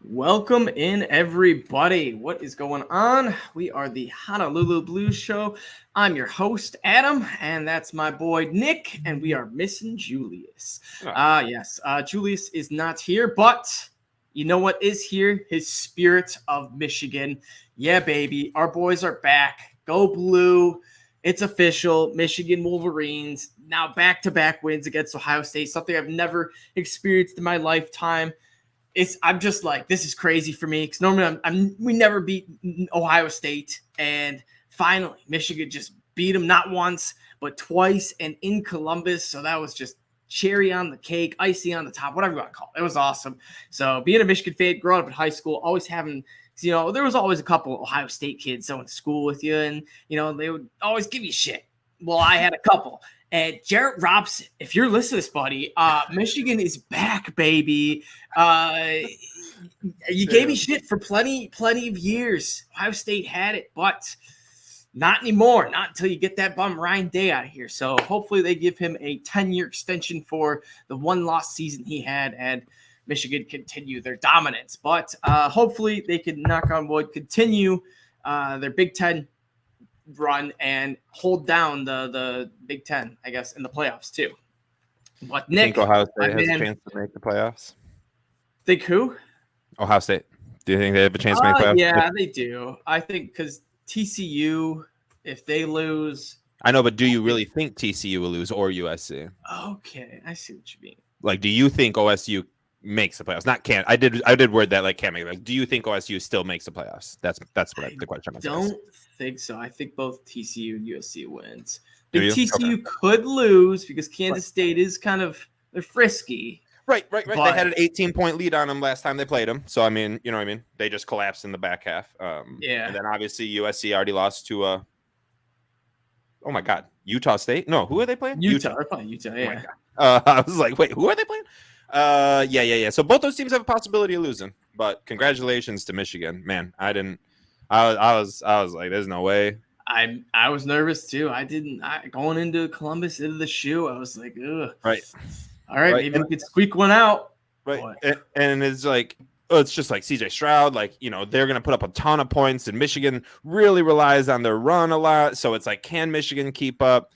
Welcome in, everybody. What is going on? We are the Honolulu Blues Show. I'm your host, Adam, and that's my boy, Nick, and we are missing Julius. Yes, Julius is not here, but you know what is here? His Spirit of Michigan. Yeah, baby, our boys are back. Go Blue. It's official. Michigan Wolverines now back-to-back wins against Ohio State, something I've never experienced in my lifetime. I'm just like, this is crazy for me because normally we never beat Ohio State, and finally Michigan just beat them not once but twice, and in Columbus. So that was just cherry on the cake, icing on the top, whatever you want to call it. It was awesome. So being a Michigan fan, growing up in high school, always having, there was always a couple Ohio State kids that went to school with you, and they would always give you shit. Well, I had a couple. And Jarrett Robson, if you're listening to this, buddy, Michigan is back, baby. You gave me shit for plenty of years. Ohio State had it, but not anymore. Not until you get that bum Ryan Day out of here. So hopefully they give him a 10-year extension for the one lost season he had, and Michigan continue their dominance. But hopefully they can, knock on wood, continue their Big Ten run and hold down the Big Ten, I guess, in the playoffs too. But Nick, think Ohio State has a chance to make the playoffs? Think who? Ohio State. Do you think they have a chance to make the playoffs? Yeah, they do. I think because TCU, if they lose, I know, but do you really think TCU will lose or USC? Okay, I see what you mean. Like, do you think OSU makes the playoffs? Not can't. I did word that like can't make it. Like, do you think OSU still makes the playoffs? That's what the question. I don't think so. I think both TCU and USC wins. Do Think you? TCU could lose because Kansas State is they're frisky. Right. They had an 18-point lead on them last time they played them. So I mean, you know what I mean? They just collapsed in the back half. Yeah. And then obviously USC already lost to oh my God, Utah State. No, who are they playing? Utah. They're playing Utah. Yeah. I was like, wait, who are they playing? Yeah. So both those teams have a possibility of losing, but congratulations to Michigan, man. I was like, there's no way. I was nervous too. Going into Columbus, into the shoe, I was like, ugh. Right. All right, maybe we could squeak one out. Right. And it's like, it's just like CJ Stroud, like, they're going to put up a ton of points, and Michigan really relies on their run a lot. So it's like, can Michigan keep up?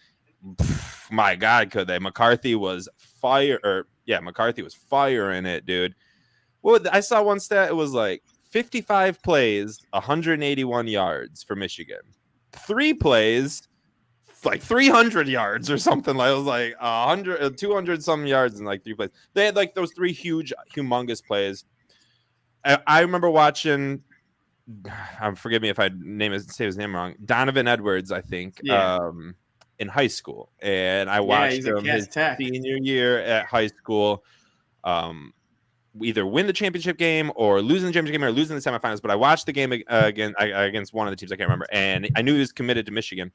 My God, could they? McCarthy was firing it, dude. Well, I saw one stat. It was like 55 plays, 181 yards for Michigan. 3 plays, like 300 yards or something. Like, it was like 200 some yards in like 3 plays. They had like those 3 humongous plays. I remember watching, forgive me if I say his name wrong, Donovan Edwards, I think, in high school. And I watched him his senior year at high school either win the championship game or losing the championship game or losing the semifinals. But I watched the game against one of the teams, I can't remember. And I knew he was committed to Michigan.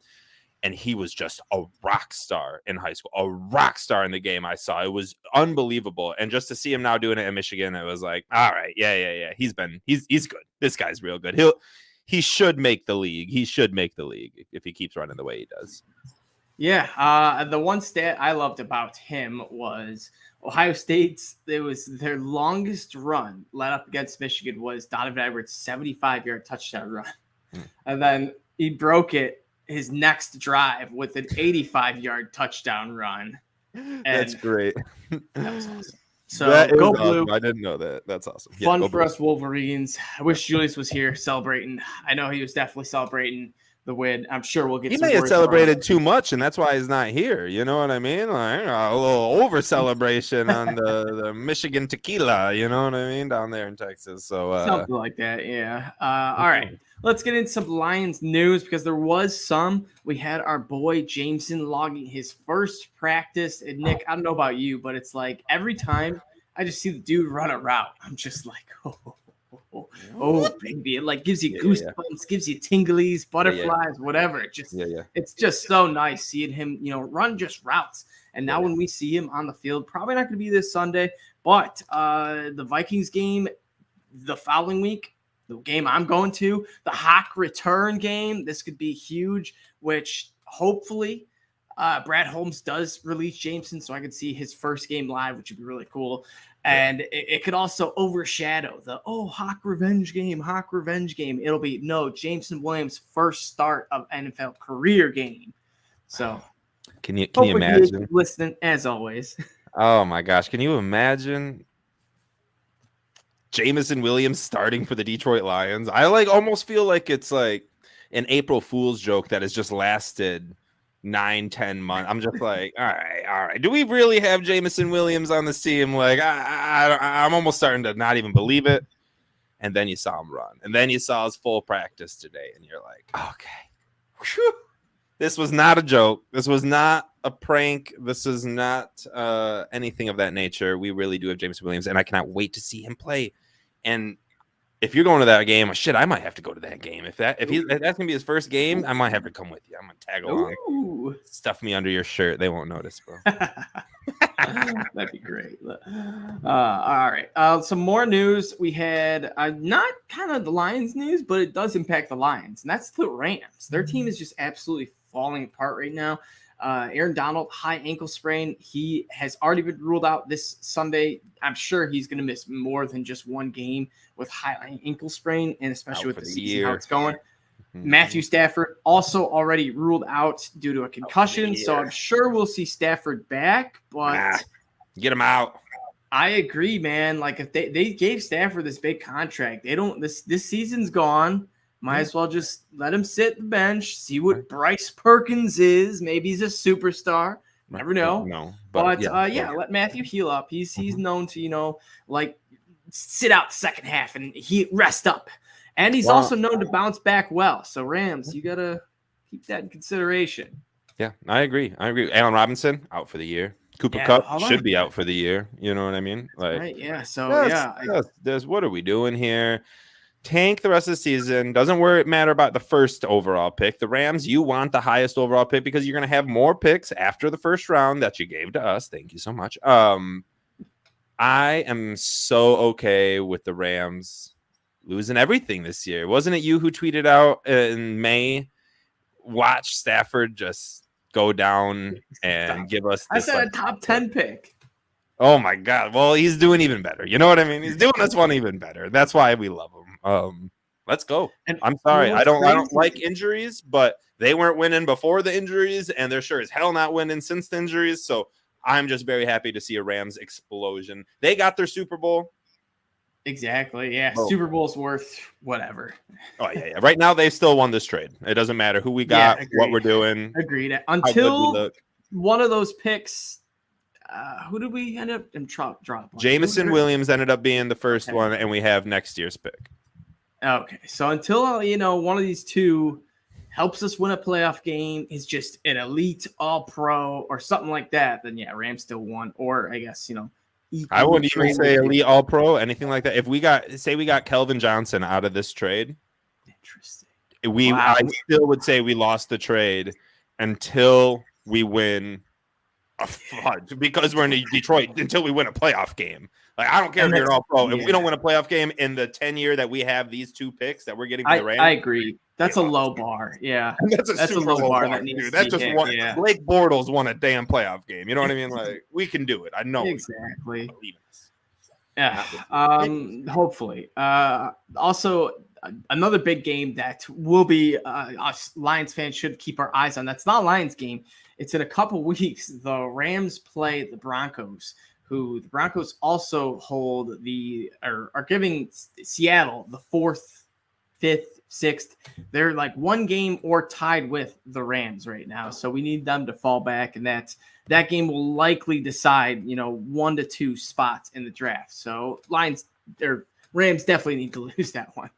And he was just a rock star in high school, a rock star in the game I saw. It was unbelievable. And just to see him now doing it in Michigan, it was like, all right, yeah. He's good. This guy's real good. He should make the league. He should make the league if he keeps running the way he does. Yeah. The one stat I loved about him was Ohio State's, it was their longest run led up against Michigan was Donovan Edwards' 75-yard touchdown run. And then he broke it his next drive with an 85-yard touchdown run. And that's great. That was awesome. So go Blue. Awesome. I didn't know that. That's awesome. Fun for us Wolverines. I wish Julius was here celebrating. I know he was definitely celebrating the win. I'm sure we'll get. He may have celebrated too much, and that's why he's not here. You know what I mean? Like a little over celebration on the Michigan tequila. You know what I mean? Down there in Texas. So something like that. Yeah. All right. Let's get into some Lions news because there was some. We had our boy Jameson logging his first practice. And Nick, I don't know about you, but it's like every time I just see the dude run a route, I'm just like, oh baby. It like gives you goosebumps, gives you tinglies, butterflies, whatever. It just it's just so nice seeing him, run just routes. And now when we see him on the field, probably not going to be this Sunday, but the Vikings game the following week, the game I'm going to, the Hawk return game. This could be huge, which hopefully Brad Holmes does release Jameson so I could see his first game live, which would be really cool. And it could also overshadow the Hawk revenge game. It'll be no Jameson Williams' first start of NFL career game. So can you hopefully he is imagine listening as always? Oh my gosh, can you imagine Jameson Williams starting for the Detroit Lions? I like almost feel like it's like an April Fool's joke that has just lasted 9-10 months. I'm just like, all right. Do we really have Jameson Williams on this team? Like, I'm almost starting to not even believe it. And then you saw him run, and then you saw his full practice today, and you're like, okay, whew. This was not a joke. This was not a prank. This is not anything of that nature. We really do have Jameson Williams, and I cannot wait to see him play. And if you're going to that game, shit, I might have to go to that game. If that's gonna be his first game, I might have to come with you. I'm gonna tag along. Ooh. Stuff me under your shirt. They won't notice, bro. That'd be great. All right. Some more news. We had not kind of the Lions news, but it does impact the Lions, and that's the Rams. Their team is just absolutely falling apart right now. Aaron Donald, high ankle sprain. He has already been ruled out this Sunday. I'm sure he's going to miss more than just one game with high ankle sprain, and especially with the season, how it's going. Matthew Stafford also already ruled out due to a concussion, so I'm sure we'll see Stafford back, but get him out. I agree, man. Like if they gave Stafford this big contract, they don't this season's gone. Might as well just let him sit the bench, see what Bryce Perkins is. Maybe he's a superstar. Never know. No, but let Matthew heal up. He's known to, like sit out the second half and he rest up. And he's also known to bounce back well. So Rams, you gotta keep that in consideration. Yeah, I agree. Allen Robinson out for the year. Cooper Kupp should be out for the year. You know what I mean? Like, right? Yeah. So there's what are we doing here? Tank the rest of the season. Doesn't matter about the first overall pick. The Rams, you want the highest overall pick because you're going to have more picks after the first round that you gave to us. Thank you so much. I am so okay with the Rams losing everything this year. Wasn't it you who tweeted out in May, watch Stafford just go down and give us this, I said a top 10 pick. Oh my God. Well, he's doing even better. You know what I mean? He's doing this one even better. That's why we love him. Let's go. And I'm sorry. I don't like injuries, but they weren't winning before the injuries, and they're sure as hell not winning since the injuries. So I'm just very happy to see a Rams explosion. They got their Super Bowl. Exactly. Yeah. Oh. Super Bowl's worth whatever. Oh, yeah. Right now, they still won this trade. It doesn't matter who we got, what we're doing. Agreed. Until one of those picks, who did we end up in drop? Jameson Williams ended up being the first one, and we have next year's pick. Okay. So until, one of these two helps us win a playoff game, is just an elite all-pro or something like that, then, Rams still won. Or, I guess, I wouldn't even say elite all pro, anything like that. If we got Kelvin Johnson out of this trade, interesting. I still would say we lost the trade until we win because we're in Detroit, until we win a playoff game. Like, I don't care if you're an all pro. If we don't win a playoff game in the 10 year that we have these two picks that we're getting from the Rams, I agree. That's a low bar. Yeah. That's a low bar. That's just one. Yeah. Blake Bortles won a damn playoff game. You know what I mean? Like, we can do it. I know. Exactly. Yeah. Hopefully. Also, another big game that will be us Lions fans should keep our eyes on. That's not a Lions game. It's in a couple weeks. The Rams play the Broncos, who the Broncos also hold are giving Seattle the 4th, 5th, 6th. They're like one game or tied with the Rams right now. So we need them to fall back, and that game will likely decide, 1 to 2 spots in the draft. So Rams definitely need to lose that one.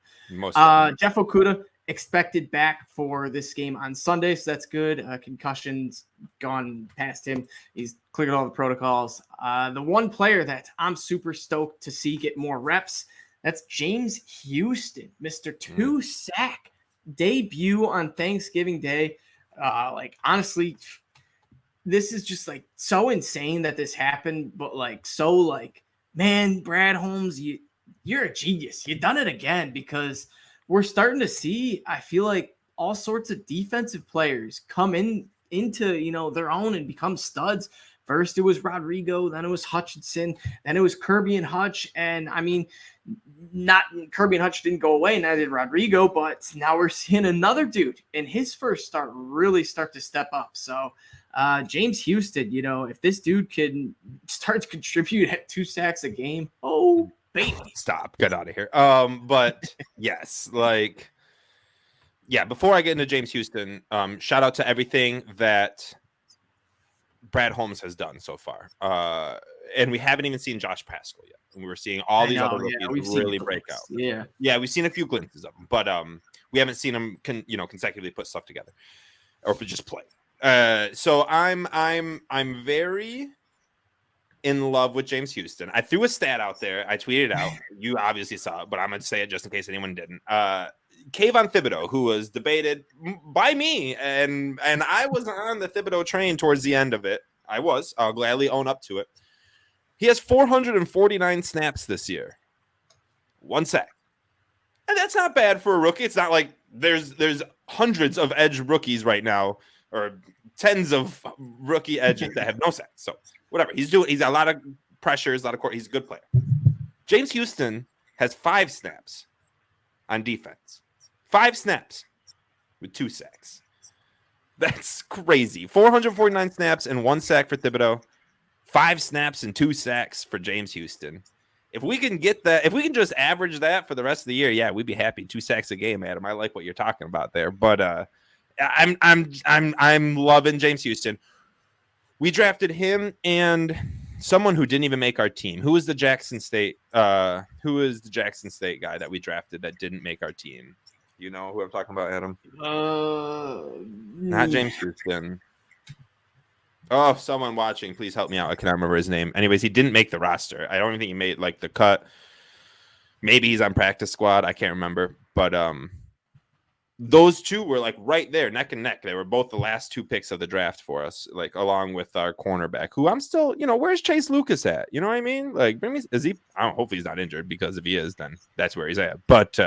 Jeff Okudah expected back for this game on Sunday, so that's good. Concussions gone past him. He's cleared all the protocols. The one player that I'm super stoked to see get more reps, that's James Houston, Mr. 2-sack debut on Thanksgiving Day. Honestly, this is just so insane that this happened, but man, Brad Holmes, you're a genius. You've done it again, because we're starting to see, I feel like, all sorts of defensive players come into their own and become studs. First it was Rodrigo, then it was Hutchinson, then it was Kirby and Hutch. And I mean, not Kirby and Hutch didn't go away, neither did Rodrigo, but now we're seeing another dude in his first start really start to step up. So James Houston, you know, if this dude can start to contribute at 2 sacks a game, oh baby. Stop, get out of here. But yes, like, yeah, before I get into James Houston, shout out to everything that Brad Holmes has done so far. And we haven't even seen Josh Pascal yet. And we're seeing all these other rookies really break out. Yeah, we've seen a few glimpses of them, but we haven't seen them consecutively put stuff together or just play. So I'm very in love with James Houston. I threw a stat out there. I tweeted out. You obviously saw it, but I'm going to say it just in case anyone didn't. Kayvon Thibodeau, who was debated by me, and I was on the Thibodeau train towards the end of it. I'll gladly own up to it. He has 449 snaps this year. 1 sack. And that's not bad for a rookie. It's not like there's hundreds of edge rookies right now, or tens of rookie edges that have no sacks. So whatever. He's got a lot of pressures, a lot of court. He's a good player. James Houston has 5 snaps on defense. 5 snaps with 2 sacks. That's crazy. 449 snaps and 1 sack for Thibodeau. 5 snaps and 2 sacks for James Houston. If we can get that, if we can just average that for the rest of the year, yeah, we'd be happy. 2 sacks a game, Adam. I like what you're talking about there. But I'm loving James Houston. We drafted him and someone who didn't even make our team. Who was the Jackson State guy that we drafted that didn't make our team? You know who I'm talking about, Adam? Not James Houston. Oh, someone watching, please help me out. I cannot remember his name. Anyways, he didn't make the roster. I don't even think he made like the cut. Maybe he's on practice squad. I can't remember. But those two were like right there, neck and neck. They were both the last 2 picks of the draft for us, like along with our cornerback, who I'm still, where's Chase Lucas at? You know what I mean? Like, is he? Hopefully he's not injured, because if he is, then that's where he's at. But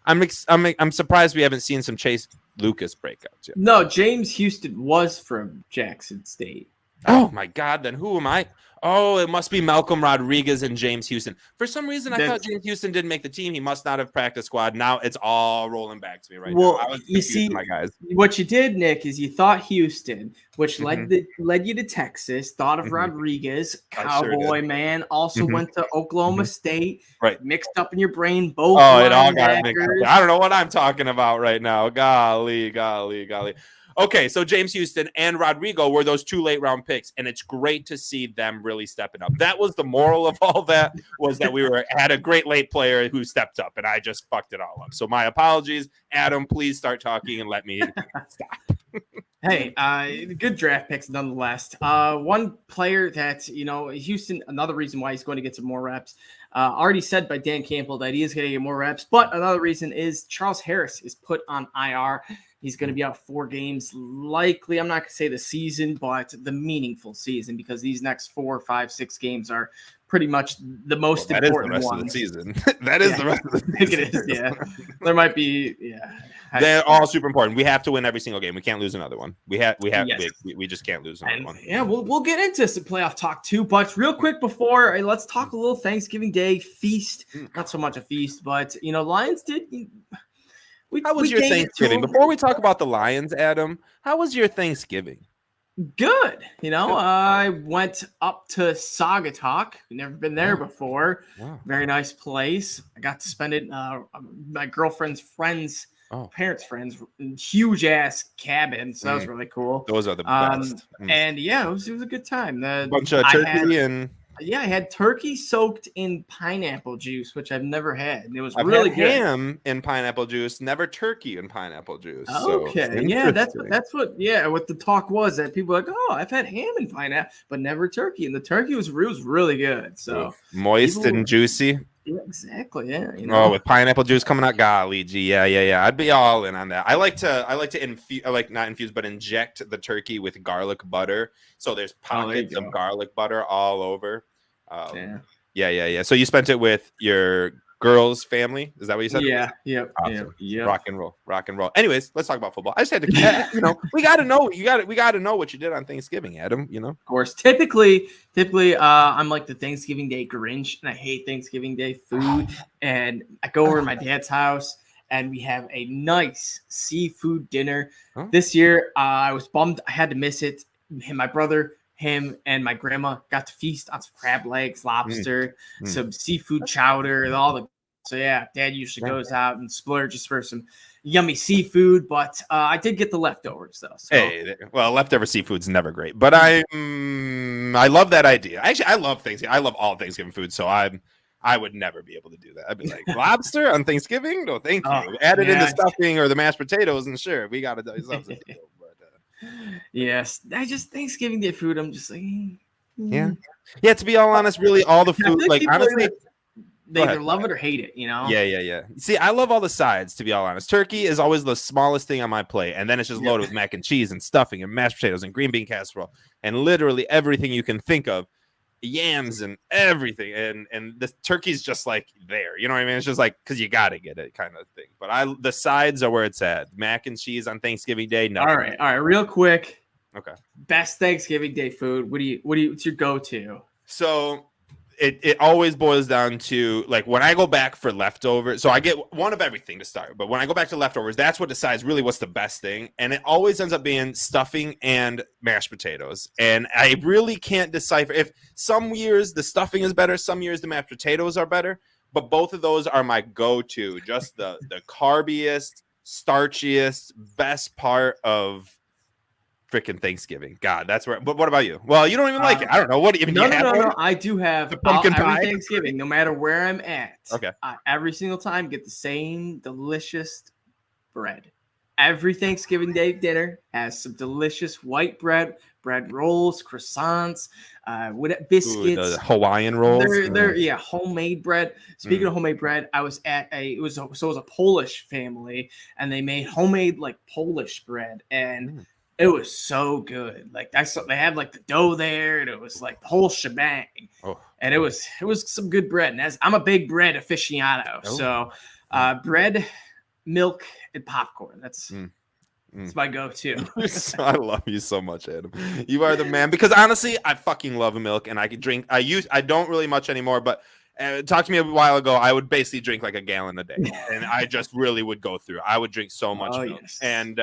I'm surprised we haven't seen some Chase Lucas breakouts yet. No, James Houston was from Jackson State. Oh my God! Then who am I? Oh, it must be Malcolm Rodriguez and James Houston. For some reason, I thought James Houston didn't make the team. He must not have practice squad. Now it's all rolling back to me now. I was you see, my guys. What you did, Nick, is you thought Houston, which led you to Texas. Thought of Rodriguez, Cowboy man. Also went to Oklahoma State. Right, mixed up in your brain. Both. Oh, it all got mixed up. I don't know what I'm talking about right now. Golly. Okay, so James Houston and Rodrigo were those 2 late round picks, and it's great to see them really stepping up. That was the moral of all that, was that we had a great late player who stepped up, and I just fucked it all up. So my apologies. Adam, please start talking and let me stop. Hey, good draft picks nonetheless. One player that, Houston, another reason why he's going to get some more reps. Already said by Dan Campbell that he is going to get more reps, but another reason is Charles Harris is put on IR. He's going to be out 4 games, likely. I'm not going to say the season, but the meaningful season, because these next 4, 5, 6 games are pretty much the most important ones. That is the rest of the season. That is the rest of the season. I think it is, yeah. There might be, yeah. They're all super important. We have to win every single game. We can't lose another one. We just can't lose another one. Yeah, we'll get into some playoff talk too. But real quick before, let's talk a little Thanksgiving Day feast. Not so much a feast, but Lions did. How was your Thanksgiving? Before we talk about the Lions, Adam, how was your Thanksgiving? Good. I went up to Saugatuck. Never been there before. Wow. Very nice place. I got to spend it. My girlfriend's friends. Parents' friends, huge ass cabin, so that was really cool. Those are the best. And yeah, it was a good time. Bunch of turkey I had turkey soaked in pineapple juice, which I've never had. And it was really good. Ham in pineapple juice, never turkey in pineapple juice. Okay, yeah, that's what the talk was, that people were like, oh, I've had ham in pineapple, but never turkey, and the turkey was really good. So moist and juicy. Yeah, exactly. Yeah. Oh, with pineapple juice coming out, golly gee, yeah. I'd be all in on that. I like to inject the turkey with garlic butter, so there's pockets of garlic butter all over. Yeah. So you spent it with your girls family. Is that what you said? Yeah. Yep. Awesome. Yep. Rock and roll. Rock and roll. Anyways, let's talk about football. I just had to, we got to know. We got to know what you did on Thanksgiving, Adam. Of course. Typically, I'm like the Thanksgiving Day Grinch, and I hate Thanksgiving Day food. And I go over to my dad's house, and we have a nice seafood dinner. Huh? This year, I was bummed. I had to miss it. My brother, him, and my grandma got to feast on some crab legs, lobster, some seafood chowder, and all the. So yeah, Dad usually goes out and splurges for some yummy seafood, but I did get the leftovers though. So. Hey, well, leftover seafood's never great, but I love that idea. Actually, I love Thanksgiving. I love all Thanksgiving food, so I would never be able to do that. I'd be like, lobster on Thanksgiving? No, thank you. Add it in the stuffing or the mashed potatoes, and sure, we got to do something. Yes, Thanksgiving Day food. I'm just like, yeah. To be all honest, really, all the food, like honestly. They either love it or hate it, Yeah. See, I love all the sides, to be all honest. Turkey is always the smallest thing on my plate, and then it's just loaded with mac and cheese and stuffing and mashed potatoes and green bean casserole and literally everything you can think of, yams and everything. And the turkey's just like there, you know what I mean? It's just like because you gotta get it, kind of thing. But the sides are where it's at. Mac and cheese on Thanksgiving Day. Nothing. All right, real quick. Okay. Best Thanksgiving Day food. What's your go-to? So. It always boils down to like when I go back for leftovers. So I get one of everything to start, but when I go back to leftovers, that's what decides really what's the best thing. And it always ends up being stuffing and mashed potatoes. And I really can't decipher if some years the stuffing is better, some years the mashed potatoes are better, but both of those are my go-to. Just the carbiest, starchiest, best part of freaking Thanksgiving. God, that's where. But what about you? Well, you don't even like it. I don't know. What even? No. I do have the pumpkin every pie? Thanksgiving, no matter where I'm at. Okay. Every single time, get the same delicious bread. Every Thanksgiving Day dinner has some delicious white bread rolls, croissants, biscuits, the Hawaiian rolls. They're homemade bread. Speaking of homemade bread, I was at it was a Polish family, and they made homemade like Polish bread, and it was so good. Like I saw they had like the dough there, and it was like the whole shebang. And it was some good bread. And I'm a big bread aficionado, so bread, milk, and popcorn. That's my go-to. I love you so much, Adam. You are the man. Because honestly, I fucking love milk, and I could drink. I don't really much anymore, but talk to me a while ago. I would basically drink like a gallon a day, and I just really would go through. I would drink so much milk, and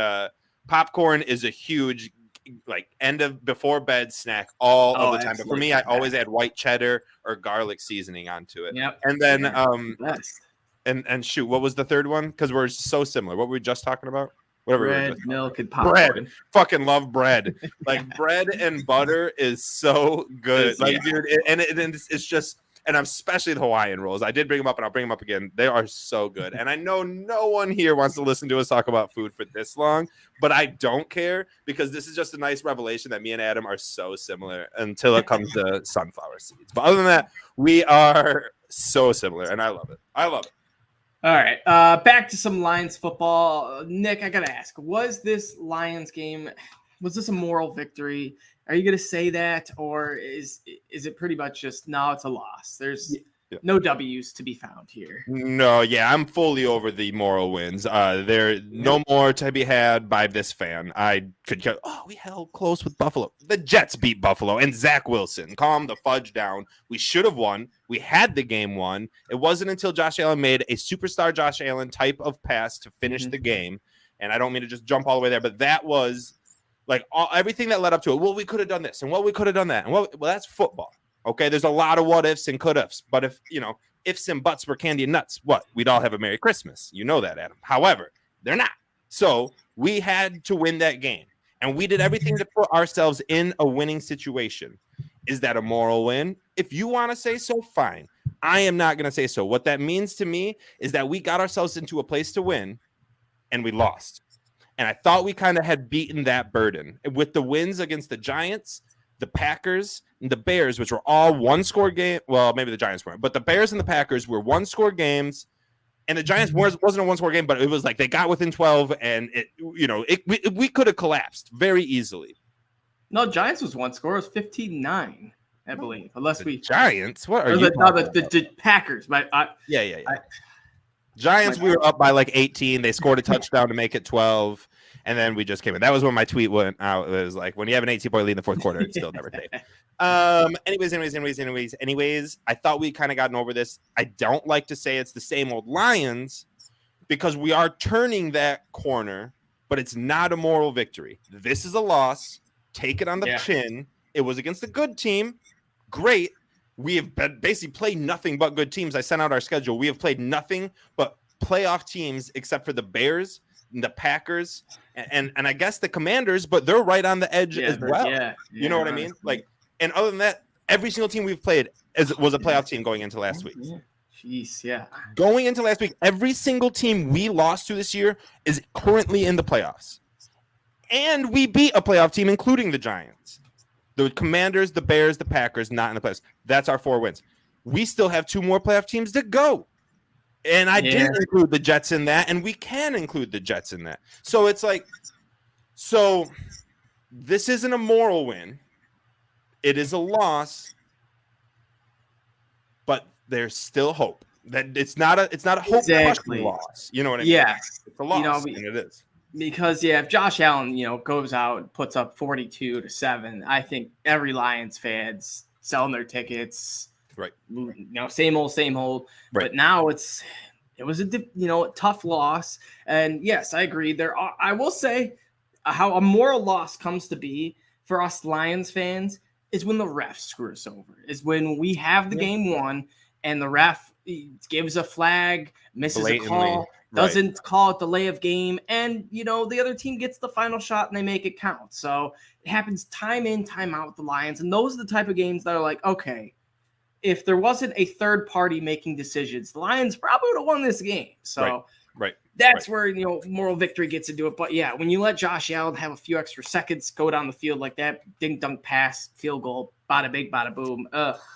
popcorn is a huge like end of before bed snack all of the time. But for me, I always add white cheddar or garlic seasoning onto it. Yep. And then and shoot, what was the third one? Because we're so similar. What were we just talking about? Whatever. Bread, milk, and popcorn. Bread. Fucking love bread. Like bread and butter is so good. Dude, it's just. And especially the Hawaiian rolls. I did bring them up, and I'll bring them up again. They are so good. And I know no one here wants to listen to us talk about food for this long, but I don't care because this is just a nice revelation that me and Adam are so similar until it comes to sunflower seeds. But other than that, we are so similar, and I love it. All right. Back to some Lions football. Nick, I got to ask, was this Lions game, was this a moral victory? Are you going to say that, or is it pretty much just, no, it's a loss? There's no W's to be found here. No, I'm fully over the moral wins. There no more to be had by this fan. I could go, we held close with Buffalo. The Jets beat Buffalo, and Zach Wilson, calm the fudge down. We should have won. We had the game won. It wasn't until Josh Allen made a superstar Josh Allen type of pass to finish the game, and I don't mean to just jump all the way there, but that was like everything that led up to it. Well, we could have done this, and we could have done that, and well, that's football. Okay, there's a lot of what ifs and could ifs, but if ifs and buts were candy and nuts, we'd all have a Merry Christmas. You know that, Adam. However, they're not. So we had to win that game, and we did everything to put ourselves in a winning situation. Is that a moral win? If you want to say so, fine. I am not going to say so. What that means to me is that we got ourselves into a place to win, and we lost. And I thought we kind of had beaten that burden with the wins against the Giants, the Packers, and the Bears, which were all one-score game. Well, maybe the Giants weren't, but the Bears and the Packers were one-score games, and the Giants wasn't a one-score game, but it was like they got within 12, and we could have collapsed very easily. No, Giants was one score. It was 15-9. I believe, unless The we Giants. What are or you? the Packers. Yeah. Giants, we were up by like 18. They scored a touchdown to make it 12, and then we just came in. That was when my tweet went out. It was like, when you have an 18-point lead in the fourth quarter, it's still never safe. Anyways, I thought we kind of gotten over this. I don't like to say it's the same old Lions because we are turning that corner, but it's not a moral victory. This is a loss. Take it on the chin. It was against a good team. Great. We have basically played nothing but good teams. I sent out our schedule. We have played nothing but playoff teams except for the Bears and the Packers and I guess the Commanders, but they're right on the edge as well. You know what I mean? Like, and other than that, every single team we've played was a playoff team going into last week. Jeez, yeah. Going into last week, every single team we lost to this year is currently in the playoffs. And we beat a playoff team, including the Giants. The Commanders, the Bears, the Packers, not in the playoffs. That's our 4 wins. We still have 2 more playoff teams to go. And I didn't include the Jets in that, and we can include the Jets in that. So it's like, so this isn't a moral win. It is a loss, but there's still hope. That it's not a hope loss. You know what I mean? Yes. It's a loss, and it is. Because if Josh Allen, goes out, puts up 42-7, I think every Lions fans selling their tickets. Right. Same old. Right. But now it was a tough loss, and yes, I agree. I will say how a moral loss comes to be for us Lions fans is when the ref screws us over. Is when we have the game won and the ref gives a flag, misses a call. Doesn't call it delay of game, and the other team gets the final shot and they make it count. So it happens time in, time out with the Lions, and those are the type of games that are like, okay, if there wasn't a third party making decisions, the Lions probably would have won this game. So that's where moral victory gets into it. But yeah, when you let Josh Allen have a few extra seconds, go down the field like that, ding dunk pass, field goal, bada big, bada boom.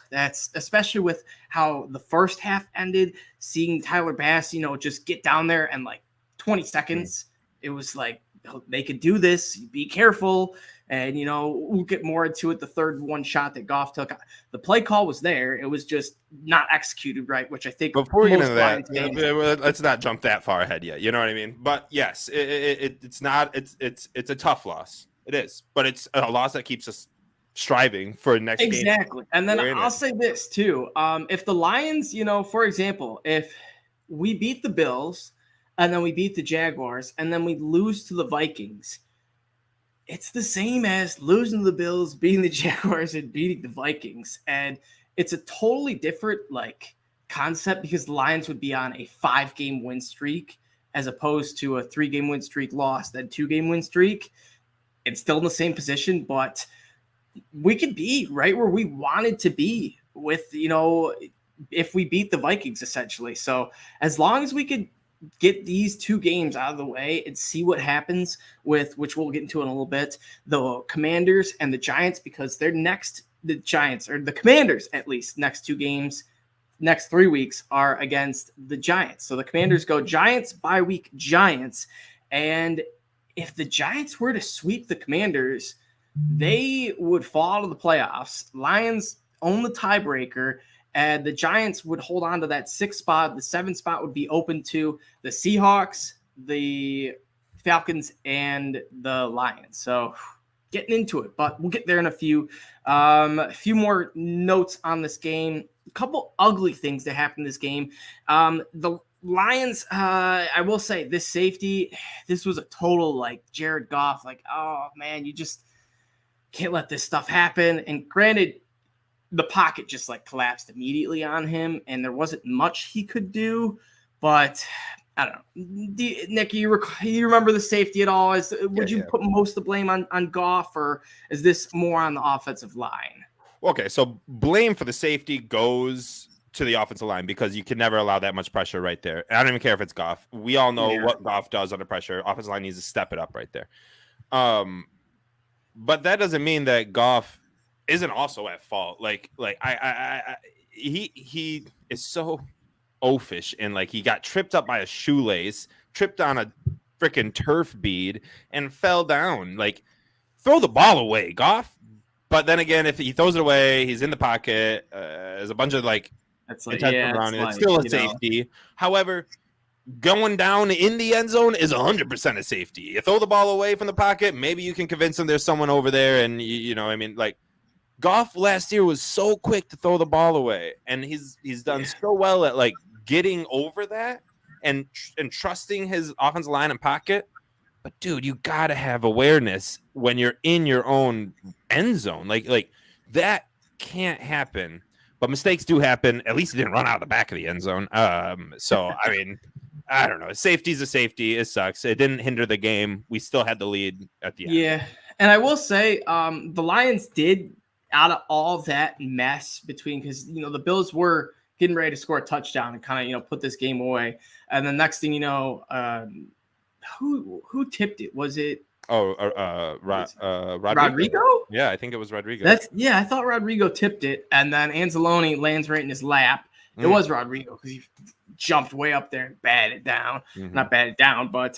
That's especially with how the first half ended. Seeing Tyler Bass, just get down there and like 20 seconds, it was like they could do this. Be careful. And, we'll get more into it. The third one shot that Goff took, the play call was there. It was just not executed right, which I think. Before we get into that, let's not jump that far ahead yet. You know what I mean? But yes, it's not. It's a tough loss. It is, but it's a loss that keeps us striving for next game. Exactly. And then I'll say this too. If the Lions, for example, if we beat the Bills and then we beat the Jaguars and then we lose to the Vikings, it's the same as losing to the Bills, beating the Jaguars, and beating the Vikings. And it's a totally different concept because the Lions would be on a 5-game win streak as opposed to a 3-game win streak lost, then 2-game win streak. It's still in the same position, but we could be right where we wanted to be with, if we beat the Vikings essentially. So as long as we could get these 2 games out of the way and see what happens with, which we'll get into in a little bit, the Commanders and the Giants, because they're the Giants, or the Commanders at least, next 2 games, next 3 weeks are against the Giants. So the Commanders go Giants, bye week Giants. And if the Giants were to sweep the Commanders, they would fall out of the playoffs. Lions own the tiebreaker, and the Giants would hold on to that 6th spot. The 7th spot would be open to the Seahawks, the Falcons, and the Lions. So getting into it, but we'll get there in a few. A few more notes on this game. A couple ugly things that happened in this game. The Lions, I will say, this safety, this was a total Jared Goff, oh man, you just can't let this stuff happen. And granted, the pocket just collapsed immediately on him, and there wasn't much he could do. But I don't know, Nick, you remember the safety at all? Would you put most of the blame on Goff, or is this more on the offensive line? Okay, so blame for the safety goes to the offensive line because you can never allow that much pressure right there. I don't even care if it's Goff. We all know what Goff does under pressure. Offensive line needs to step it up right there. But that doesn't mean that Goff isn't also at fault. He is so oafish, and he got tripped up by a shoelace, tripped on a freaking turf bead, and fell down. Throw the ball away, Goff. But then again, if he throws it away, he's in the pocket. There's a bunch of like That's like, intentional yeah, running. it's It's like, still a you know, safety. However, going down in the end zone is 100% a safety. You throw the ball away from the pocket, maybe you can convince him there's someone over there. And, you know, I mean, like, Goff last year was so quick to throw the ball away. And he's done so well at, like, getting over that and trusting his offensive line and pocket. But, dude, you got to have awareness when you're in your own end zone. Like that can't happen. But mistakes do happen. At least he didn't run out of the back of the end zone. So, I mean, I don't know. Safety's a safety. It sucks. It didn't hinder the game. We still had the lead at the end. Yeah. And I will say the Lions did, out of all that mess between, because, you know, the Bills were getting ready to score a touchdown and kind of, you know, put this game away. And the next thing you know, who tipped it? Was it Rodrigo? Yeah, I think it was Rodrigo. I thought Rodrigo tipped it, and then Anzalone lands right in his lap. It was Rodrigo because he jumped way up there and batted it down. Not batted it down, but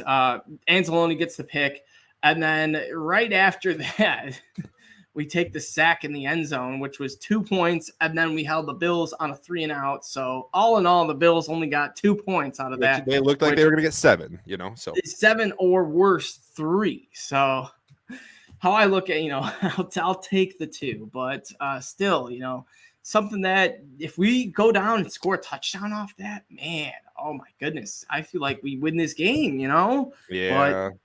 Anzalone gets the pick. And then right after that, we take the sack in the end zone, which was 2 points, and then we held the Bills on a 3-and-out. So all in all, the Bills only got 2 points out of that. They looked like they were going to get 7, you know. So 7 or worse 3. So how I look at, you know, I'll take the 2, but still, you know, something that if we go down and score a touchdown off that, man, oh my goodness, I feel like we win this game, you know. Yeah. But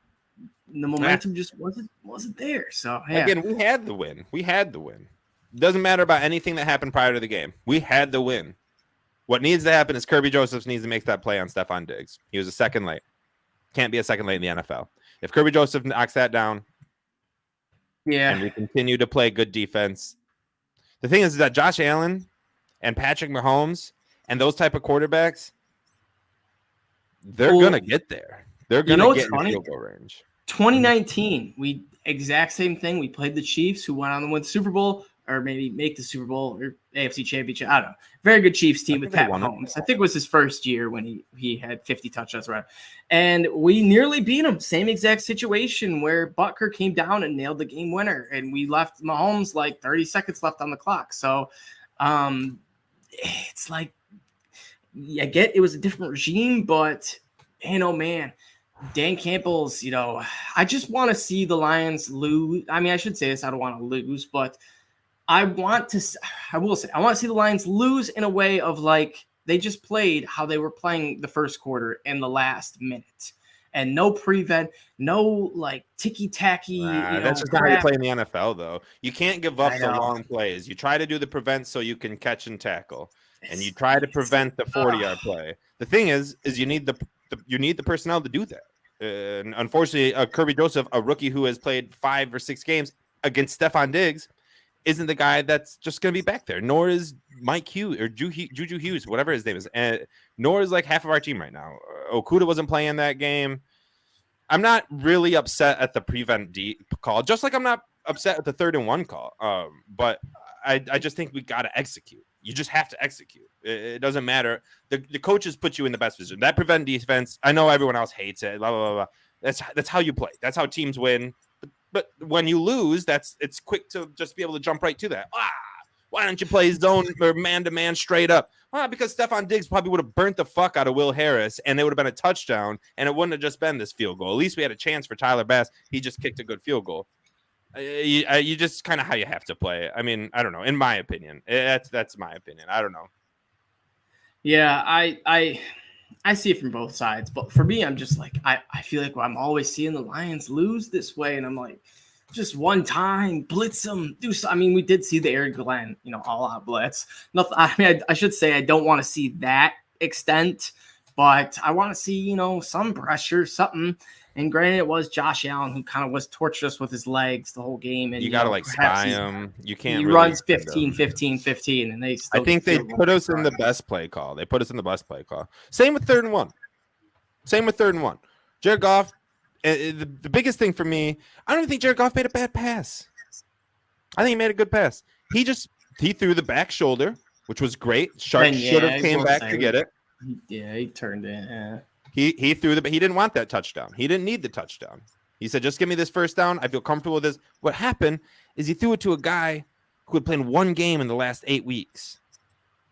the momentum just wasn't there. So yeah. Again, we had the win. It doesn't matter about anything that happened prior to the game. We had the win. What needs to happen is Kirby Josephs needs to make that play on Stephon Diggs. He was a second late. Can't be a second late in the NFL. If Kirby Joseph knocks that down, and we continue to play good defense. The thing is that Josh Allen and Patrick Mahomes and those type of quarterbacks, they're gonna get there. They're gonna get in field goal range. 2019, we exact same thing. We played the Chiefs, who went on to win the Super Bowl, or maybe make the Super Bowl or AFC Championship. I don't know. Very good Chiefs team with Pat Mahomes. I think it was his first year when he had 50 touchdowns, right? And we nearly beat him. Same exact situation where Butker came down and nailed the game winner, and we left Mahomes like 30 seconds left on the clock. So it's like, I get it was a different regime, but man, oh man. Dan Campbell's, you know, I just want to see the Lions lose. I mean, I should say this, I don't want to lose, but I will say, I want to see the Lions lose in a way of like they just played how they were playing the first quarter in the last minute. And no prevent, no like ticky-tacky. That's just not how you play in the NFL, though. You can't give up the long plays. You try to do the prevent so you can catch and tackle, and you try to prevent the 40-yard play. The thing is you need the personnel to do that. And unfortunately, Kirby Joseph, a rookie who has played 5 or 6 games against Stephon Diggs, isn't the guy that's just going to be back there. Nor is Mike Hughes or Juju Hughes, whatever his name is. And nor is like half of our team right now. Okudah wasn't playing that game. I'm not really upset at the prevent D call, just like I'm not upset at the 3rd and 1 call. But I just think we got to execute. You just have to execute. It doesn't matter. The coaches put you in the best position. That prevent defense, I know everyone else hates it. Blah, blah, blah, blah. That's how you play. That's how teams win. But when you lose, it's quick to just be able to jump right to that. Why don't you play zone or man-to-man straight up? Because Stephon Diggs probably would have burnt the fuck out of Will Harris, and it would have been a touchdown, and it wouldn't have just been this field goal. At least we had a chance for Tyler Bass. He just kicked a good field goal. You just kind of how you have to play. I mean, I don't know. In my opinion, that's my opinion. I don't know. Yeah, I see it from both sides, but for me, I'm just like I feel like I'm always seeing the Lions lose this way, and I'm like, just one time blitz them. I mean, we did see the Eric Glenn, you know, all out blitz. Nothing. I mean, I should say I don't want to see that extent, but I want to see, you know, some pressure, something. And granted, it was Josh Allen who kind of was torturous with his legs the whole game. And you got to like spy him. You can't. He runs 15, 15, 15, and they still. I think they put us in the best play call. Same with 3rd and 1. Jared Goff. The biggest thing for me, I don't even think Jared Goff made a bad pass. I think he made a good pass. He threw the back shoulder, which was great. Shark should have came back to get it. Yeah, he turned it. Yeah. He threw but he didn't want that touchdown. He didn't need the touchdown. He said, just give me this first down. I feel comfortable with this. What happened is he threw it to a guy who had played one game in the last 8 weeks.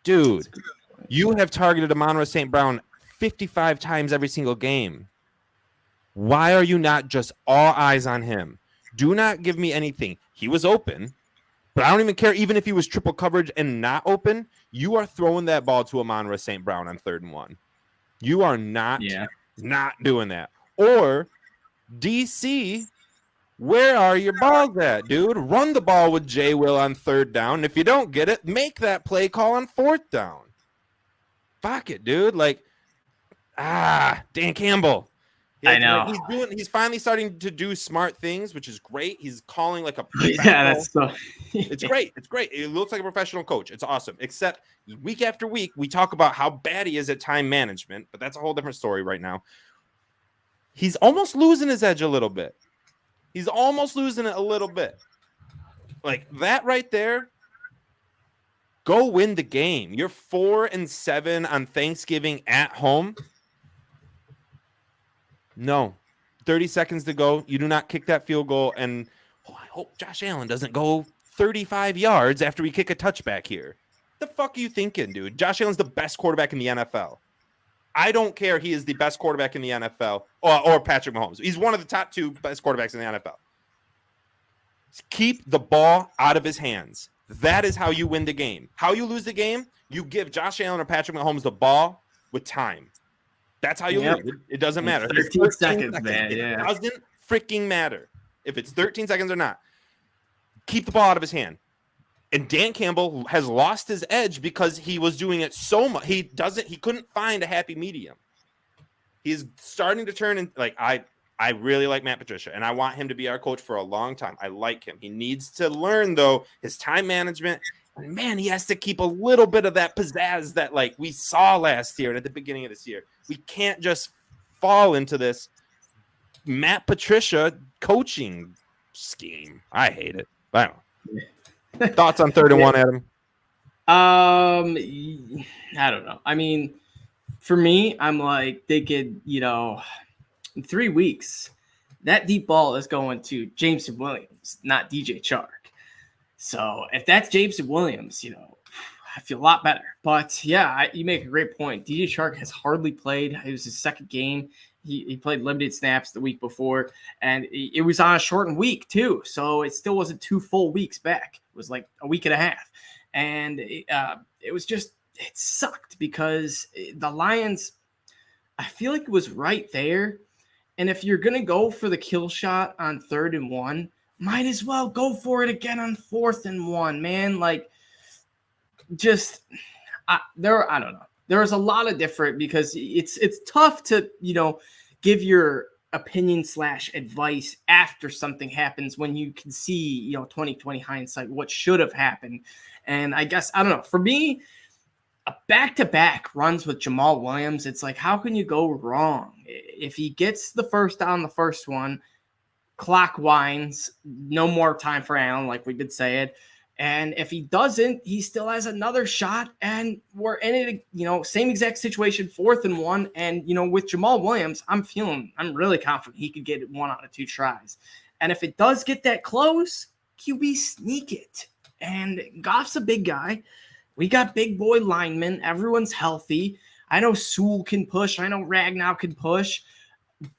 Dude, you have targeted Aaaannnndddd St. Brown 55 times every single game. Why are you not just all eyes on him? Do not give me anything. He was open, but I don't even care. Even if he was triple coverage and not open, you are throwing that ball to Aaaanndddd St. Brown on 3rd and 1. You are not doing that. Or DC, where are your balls at, dude? Run the ball with J. Will on 3rd down. If you don't get it, make that play call on 4th down. Fuck it, dude. Like, Dan Campbell. I know. He's finally starting to do smart things, which is great. He's calling like a that's so it's great. It's great. It looks like a professional coach. It's awesome. Except week after week, we talk about how bad he is at time management, but that's a whole different story right now. He's almost losing his edge a little bit. He's almost losing it a little bit. Like that right there. Go win the game. You're 4-7 on Thanksgiving at home. No. 30 seconds to go. You do not kick that field goal. And I hope Josh Allen doesn't go 35 yards after we kick a touchback here. The fuck are you thinking, dude? Josh Allen's the best quarterback in the NFL. I don't care. He is the best quarterback in the NFL or Patrick Mahomes. He's one of the top 2 best quarterbacks in the NFL. Keep the ball out of his hands. That is how you win the game. How you lose the game, you give Josh Allen or Patrick Mahomes the ball with time. That's how you lose. It doesn't matter. 13 seconds, man. It doesn't freaking matter if it's 13 seconds or not. Keep the ball out of his hand. And Dan Campbell has lost his edge because he was doing it so much. He couldn't find a happy medium. He's starting to turn in. Like I really like Matt Patricia, and I want him to be our coach for a long time. I like him. He needs to learn though his time management. And man, he has to keep a little bit of that pizzazz that like we saw last year and at the beginning of this year. We can't just fall into this Matt Patricia coaching scheme. I hate it. I don't know. Thoughts on 3rd and 1, Adam? I don't know. I mean, for me, I'm like thinking, in 3 weeks, that deep ball is going to Jameson Williams, not DJ Chark. So if that's Jameson Williams, I feel a lot better. But yeah, you make a great point. DJ Chark has hardly played. It was his 2nd game. He played limited snaps the week before, and it was on a shortened week too. So it still wasn't 2 full weeks back. It was like a week and a half. And it was just, it sucked because the Lions, I feel like it was right there. And if you're going to go for the kill shot on 3rd and 1, might as well go for it again on 4th and 1, man. Like, I don't know. There's a lot of different because it's tough to, give your opinion / advice after something happens when you can see, 2020 hindsight, what should have happened. And I guess, I don't know. For me, a back-to-back runs with Jamal Williams, it's like, how can you go wrong? If he gets the first down, the first one, clock winds, no more time for Allen, like we've been saying. And if he doesn't, he still has another shot, and we're in it, same exact situation, 4th and 1. And, with Jamal Williams, I'm really confident he could get it 1 out of 2 tries. And if it does get that close, QB sneak it. And Goff's a big guy. We got big boy linemen. Everyone's healthy. I know Sewell can push. I know Ragnow can push.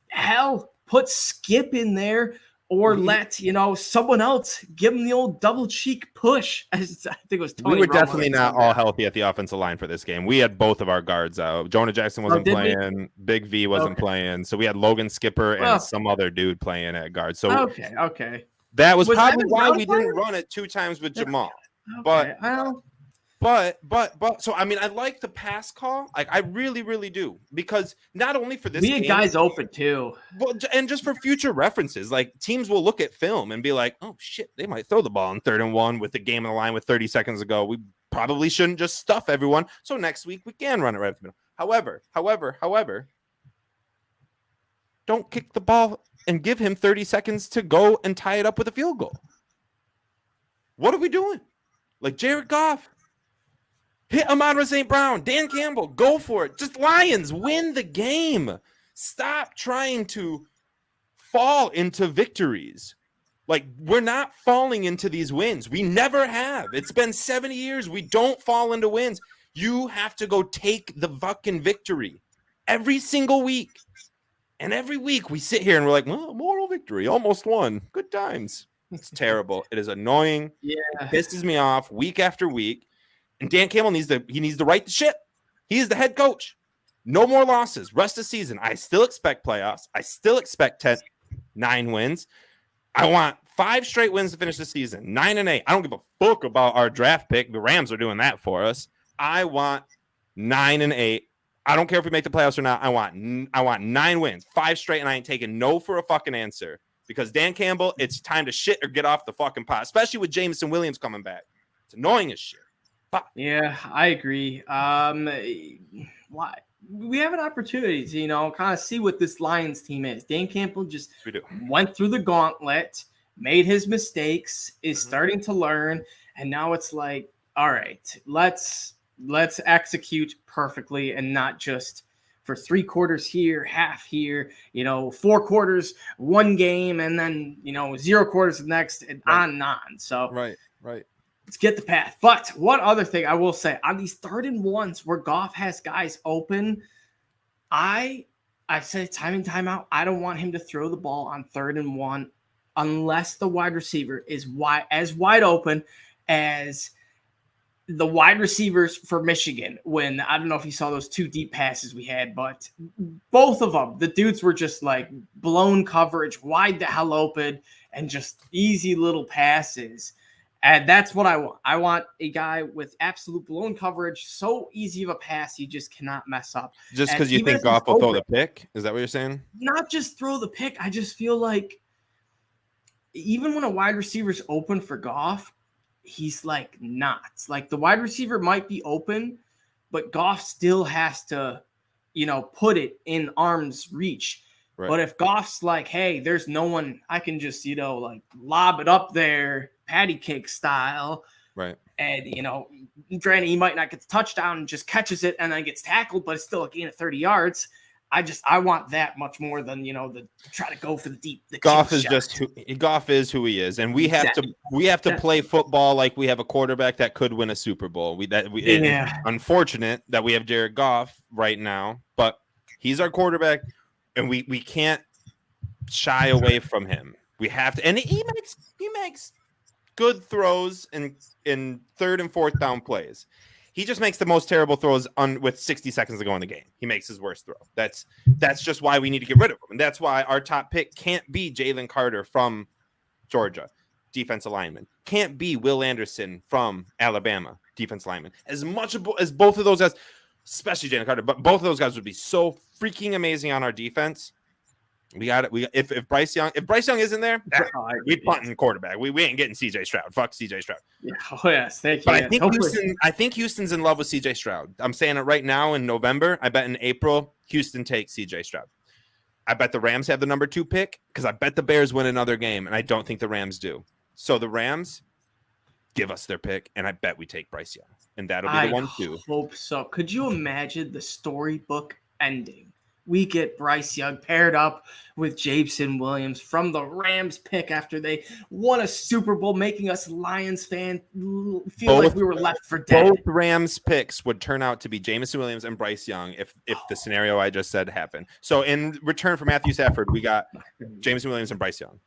Hell, put Skip in there or let, someone else give him the old double cheek push. I think it was Tony. We were definitely not all healthy at the offensive line for this game. We had both of our guards out. Jonah Jackson wasn't playing. Big V wasn't playing. So we had Logan Skipper and some other dude playing at guard. So okay. That was probably why we didn't run it 2 times with Jamal. Okay. But so I mean, I like the pass call. Like I really, really do, because not only for this, we had guys open too. Well, and just for future references, like teams will look at film and be like, "Oh shit, they might throw the ball on 3rd and 1 with the game on the line with 30 seconds to go. We probably shouldn't just stuff everyone. So next week we can run it right up the middle." However, don't kick the ball and give him 30 seconds to go and tie it up with a field goal. What are we doing? Like Jared Goff. Hit Aaaanndddd St. Brown, Dan Campbell, go for it. Just Lions, win the game. Stop trying to fall into victories. Like, we're not falling into these wins. We never have. It's been 70 years. We don't fall into wins. You have to go take the fucking victory every single week. And every week we sit here and we're like, well, moral victory, almost won. Good times. It's terrible. It is annoying. Yeah. It pisses me off week after week. And Dan Campbell needs to right the ship. He is the head coach. No more losses. Rest of the season. I still expect playoffs. I still expect 9 wins. I want 5 straight wins to finish the season. 9-8. I don't give a fuck about our draft pick. The Rams are doing that for us. I want 9-8. I don't care if we make the playoffs or not. I want 9 wins, 5 straight, and I ain't taking no for a fucking answer. Because Dan Campbell, it's time to shit or get off the fucking pot, especially with Jameson Williams coming back. It's annoying as shit. But yeah, I agree. Why? We have an opportunity to, kind of see what this Lions team is. Dan Campbell just went through the gauntlet, made his mistakes, is starting to learn, and now it's like, all right, let's execute perfectly and not just for 3 quarters here, half here, 4 quarters, 1 game, and then, 0 quarters the next, and on and on. So right. Let's get the path. But one other thing I will say, on these 3rd and 1s where Goff has guys open, I said time and time out, I don't want him to throw the ball on 3rd and 1 unless the wide receiver is wide open as the wide receivers for Michigan. When, I don't know if you saw those 2 deep passes we had, but both of them, the dudes were just like blown coverage, wide the hell open, and just easy little passes. And that's what I want. I want a guy with absolute blown coverage, so easy of a pass, you just cannot mess up. Just because you think Goff will throw the pick? Is that what you're saying? Not just throw the pick. I just feel like even when a wide receiver's open for Goff, he's like not. Like the wide receiver might be open, but Goff still has to, put it in arm's reach. Right. But if Goff's like, hey, there's no one, I can just, lob it up there, patty cake style. Right. And, granted, he might not get the touchdown and just catches it and then gets tackled, but it's still a gain of 30 yards. I want that much more than, the try to go for the deep. Goff is Goff is who he is. And we have to play football like we have a quarterback that could win a Super Bowl. It's unfortunate that we have Jared Goff right now, but he's our quarterback. And we can't shy away from him. We have to, and he makes good throws in 3rd and 4th down plays. He just makes the most terrible throws with 60 seconds to go in the game. He makes his worst throw. That's just why we need to get rid of him. And that's why our top pick can't be Jalen Carter from Georgia, defensive lineman. Can't be Will Anderson from Alabama, defensive lineman. As much as both of those guys, especially Jalen Carter, but both of those guys would be so freaking amazing on our defense. If Bryce Young isn't there, we punting quarterback. We ain't getting CJ Stroud. Fuck CJ Stroud. Yeah. Oh yes, thank you. But I think Houston's in love with CJ Stroud. I'm saying it right now in November. I bet in April Houston takes CJ Stroud. I bet the Rams have the number 2 pick because I bet the Bears win another game, and I don't think the Rams do. So the Rams give us their pick, and I bet we take Bryce Young. And that'll be the 1-2. I hope so. Could you imagine the storybook ending? We get Bryce Young paired up with Jameson Williams from the Rams pick after they won a Super Bowl, making us Lions fans feel like we were left for dead. Both Rams picks would turn out to be Jameson Williams and Bryce Young if the scenario I just said happened. So in return for Matthew Stafford, we got Jameson Williams and Bryce Young.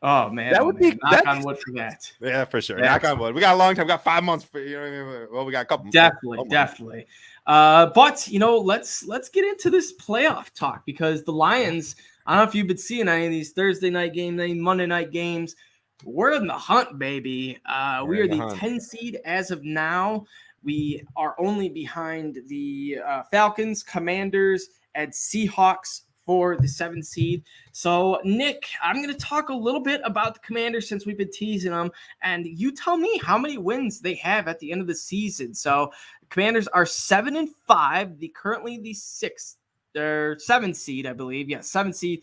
Oh man, that would be knock on wood for that. Yeah, for sure. Knock on wood. We got a long time. We got 5 months. We got a couple. Definitely. But let's get into this playoff talk because the Lions. I don't know if you've been seeing any of these Thursday night games, any Monday night games. We're in the hunt, baby. We are the 10 seed as of now. We are only behind the Falcons, Commanders, and Seahawks for the 7th seed. So, Nick, I'm going to talk a little bit about the Commanders since we've been teasing them, and you tell me how many wins they have at the end of the season. So, Commanders are 7-5, currently the 7th seed, I believe. Yeah, 7th seed.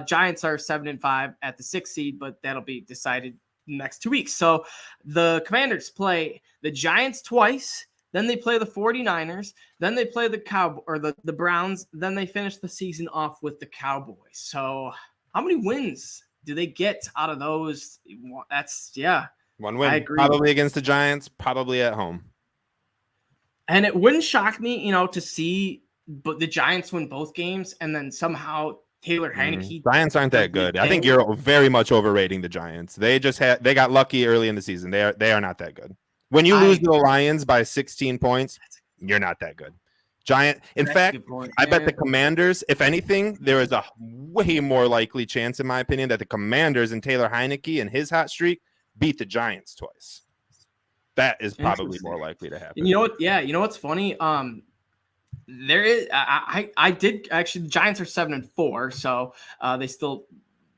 Giants are 7-5 at the 6th seed, but that'll be decided next 2 weeks. So, the Commanders play the Giants twice. Then they play the 49ers. Then they play the Browns. Then they finish the season off with the Cowboys. So how many wins do they get out of those? That's yeah. One win, I agree. probably against the Giants, probably at home. And it wouldn't shock me, to see but the Giants win both games and then somehow Taylor Heineke. Giants aren't that good. I think you're very much overrating the Giants. They got lucky early in the season. They are not that good. When you lose to the Lions by 16 points, you're not that good. In fact, I bet the Commanders, if anything, there is a way more likely chance, in my opinion, that the Commanders and Taylor Heineke and his hot streak beat the Giants twice. That is probably more likely to happen. And you know what? Yeah, you know what's funny? There is I did actually. The Giants are 7-4, so they still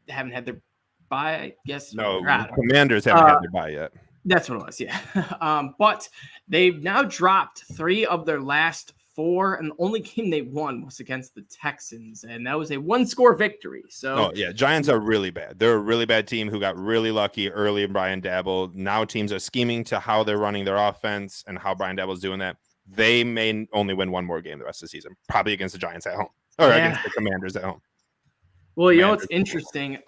haven't had their bye. I guess no, Commanders haven't had their bye yet. That's what it was. Yeah, but they've now dropped 3 of their last 4, and the only game they won was against the Texans, and that was a 1-score victory. So, Giants are really bad. They're a really bad team who got really lucky early in Brian Daboll. Now teams are scheming to how they're running their offense and how Brian Daboll's doing that. They may only win one more game the rest of the season, probably against the Giants at home or against the Commanders at home. Well, you know what's interesting?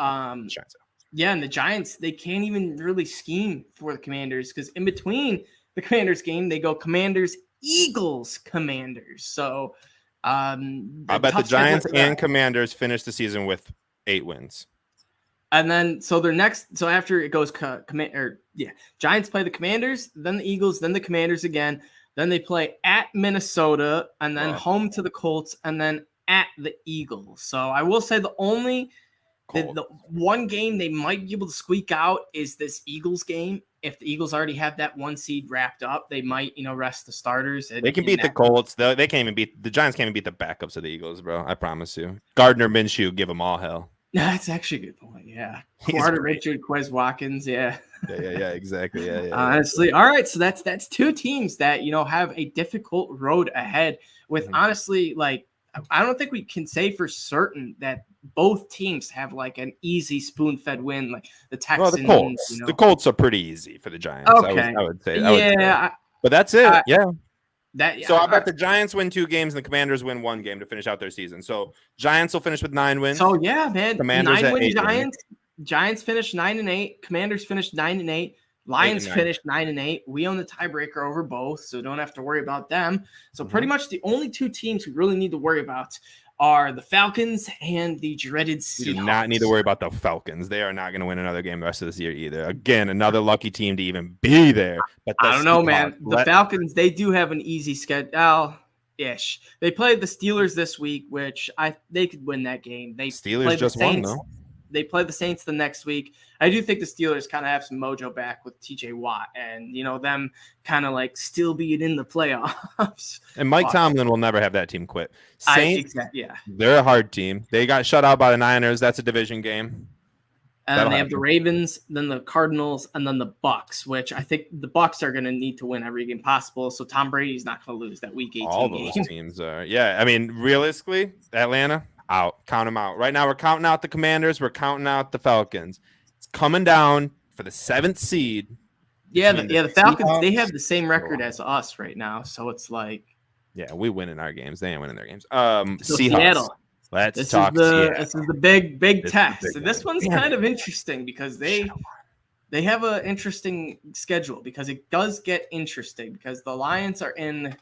Yeah, and the Giants, they can't even really scheme for the Commanders because in between the Commanders game, they go Commanders, Eagles, Commanders. So I bet the Giants and Commanders finish the season with 8 wins. And then so after it goes Giants play the Commanders, then the Eagles, then the Commanders again. Then they play at Minnesota and then home to the Colts and then at the Eagles. So I will say the one game they might be able to squeak out is this Eagles game. If the Eagles already have that 1 seed wrapped up, they might, rest the starters. They can beat the Colts. They can't even beat the Giants. Can't even beat the backups of the Eagles, bro. I promise you. Gardner Minshew, give them all hell. That's actually a good point. Yeah, Carter Richard, Quez Watkins. Yeah. Yeah, exactly. Yeah. Honestly, all right. So that's 2 teams that have a difficult road ahead. With honestly, like I don't think we can say for certain that both teams have like an easy spoon-fed win, like the Texans. Well, the Colts are pretty easy for the Giants. Okay, I would say. But that's it. So I bet the the Giants win 2 games and the Commanders win 1 game to finish out their season. So Giants will finish with 9 wins. So yeah, man. Commanders 9-win Giants. Giants finished 9-8. Commanders finished 9-8. Lions finished 9-8. We own the tiebreaker over both, so don't have to worry about them. So pretty much the only 2 teams we really need to worry about are the Falcons and the dreaded Seahawks. You do not need to worry about the Falcons. They are not going to win another game the rest of this year either. Again, another lucky team to even be there. But I don't know, man. The Falcons, they do have an easy schedule-ish. They played the Steelers this week, which they could win that game. Steelers just won, though. They play the Saints the next week. I do think the Steelers kind of have some mojo back with TJ Watt and, them kind of like still being in the playoffs. And Mike Tomlin will never have that team quit. Saints, yeah. They're a hard team. They got shut out by the Niners. That's a division game. And then they have the Ravens, then the Cardinals, and then the Bucks, which I think the Bucks are going to need to win every game possible. So Tom Brady's not going to lose that Week 18 All game. those teams are. Yeah, I mean, realistically, Atlanta, out. Count them out. Right now, we're counting out the Commanders. We're counting out the Falcons. It's coming down for the 7th seed. Yeah, the Falcons, they have the same record as us right now. So it's like. Yeah, we win in our games. They ain't winning their games. Seahawks. Seattle. Let's talk Seattle. This is the big test. So this one's kind of interesting because they have an interesting schedule because it does get interesting because the Lions are in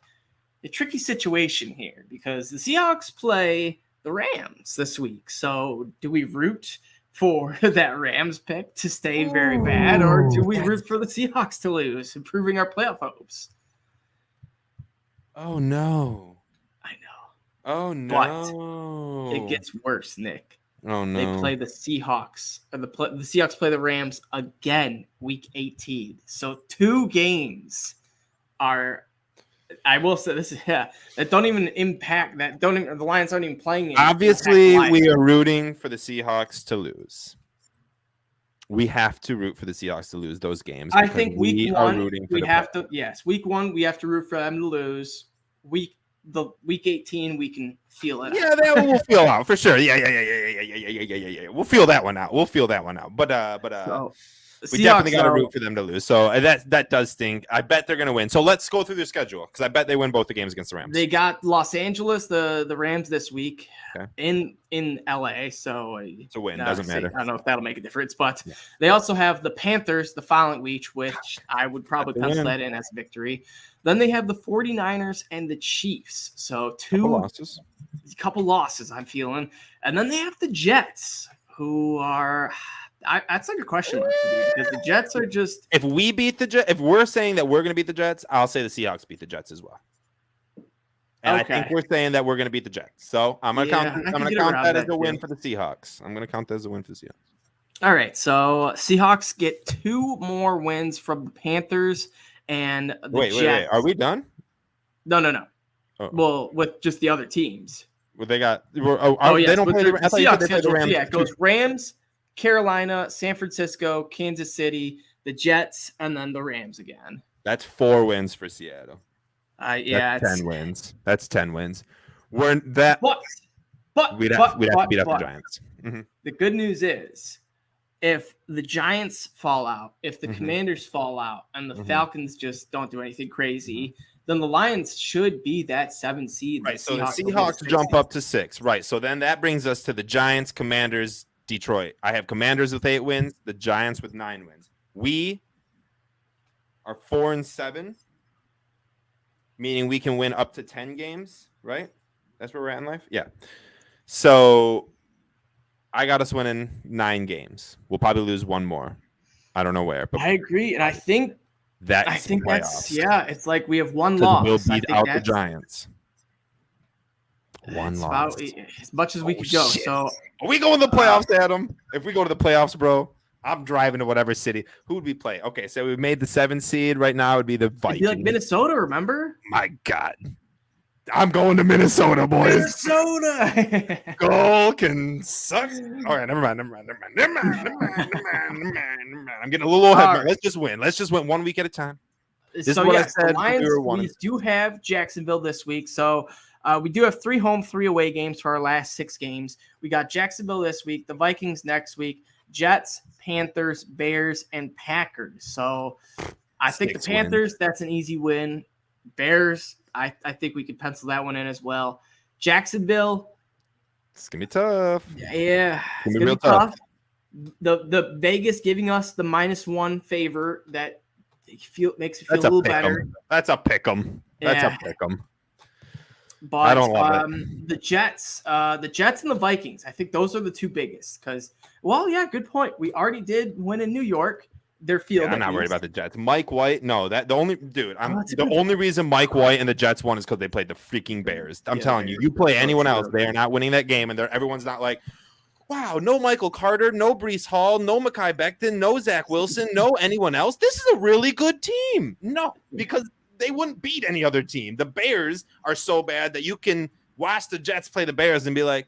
a tricky situation here because the Seahawks play the Rams this week. So do we root for that Rams pick to stay very bad, or do we root for the Seahawks to lose, improving our playoff hopes? Oh, no. I know. Oh, no. But it gets worse, Nick. Oh, no. They play the Seahawks. Or the Seahawks play the Rams again, Week 18. So 2 games are... I will say this, that don't even impact that. The Lions aren't even playing. Obviously, we are rooting for the Seahawks to lose. We have to root for the Seahawks to lose those games. I think Week 1, we have to. Yes, Week 1, we have to root for them to lose. Week 18, we can feel it. Yeah, that we'll feel out for sure. Yeah. We'll feel that one out. But We definitely got to root for them to lose. So that does stink. I bet they're going to win. So let's go through their schedule because I bet they win both the games against the Rams. They got Los Angeles, the Rams this week in LA. So it's a win. Doesn't matter. I don't know if that'll make a difference, but they also have the Panthers the following week, which I would probably pencil that in as a victory. Then they have the 49ers and the Chiefs. So couple losses I'm feeling. And then they have the Jets, who are that's like a question mark for me because the Jets are just. If we beat the Jets, if we're saying that we're going to beat the Jets, I'll say the Seahawks beat the Jets as well. And I think we're saying that we're going to beat the Jets. So I'm going to count that as a win for the Seahawks. I'm going to count that as a win for the Seahawks. All right. So Seahawks get 2 more wins from the Panthers and the Jets. Wait. Are we done? No. Oh. Well, with just the other teams. Well, they got. They don't play the Seahawks. It goes Rams, Carolina, San Francisco, Kansas City, the Jets, and then the Rams again. That's 4 wins for Seattle. That's 10 wins. That's 10 wins. We're that. We'd have to beat up the Giants. Mm-hmm. The good news is, if the Giants fall out, if the Commanders fall out, and the Falcons just don't do anything crazy, then the Lions should be that 7 seed. Right. So the Seahawks jump up to 6. Right. So then that brings us to the Giants, Commanders, Detroit. I have Commanders with 8 wins, the Giants with 9 wins. We are 4-7, meaning we can win up to 10 games, right? That's where we're at in life? Yeah. So I got us winning 9 games. We'll probably lose 1 more. I don't know where. But I agree. And I think that's it's like we have 1 loss. We'll beat out the Giants. 1 loss. About as much as we could go. Shit. So are we going to the playoffs, Adam? If we go to the playoffs, bro, I'm driving to whatever city. Who would we play? Okay, so we made the 7 seed. Right now it would be the Vikings. It'd be like Minnesota, remember? My God. I'm going to Minnesota, boys. Minnesota. Goal can suck. All right, never mind. I'm getting a little ahead. Right. Let's just win. Let's just win 1 week at a time. This is what I said. The Lions, we do have Jacksonville this week. So we do have 3 home, 3 away games for our last 6 games. We got Jacksonville this week, the Vikings next week, Jets, Panthers, Bears, and Packers. So I think the Panthers, that's an easy win. Bears, I think we could pencil that one in as well. Jacksonville. It's going to be tough. Yeah. It's going to be tough. The Vegas giving us the -1 favor that makes me feel a little better. That's a pick 'em. That's a pick 'em. But I don't love it. The Jets and the Vikings, I think those are the 2 biggest because, good point. We already did win in New York. Their field. I'm not worried about the Jets. Mike White, the only reason Mike White and the Jets won is because they played the freaking Bears. I'm telling you, you play anyone else, they are not winning that game, and everyone's not like, wow, no Michael Carter, no Breece Hall, no Mekhi Becton, no Zach Wilson, no anyone else. This is a really good team. No, because they wouldn't beat any other team. The Bears are so bad that you can watch the Jets play the Bears and be like,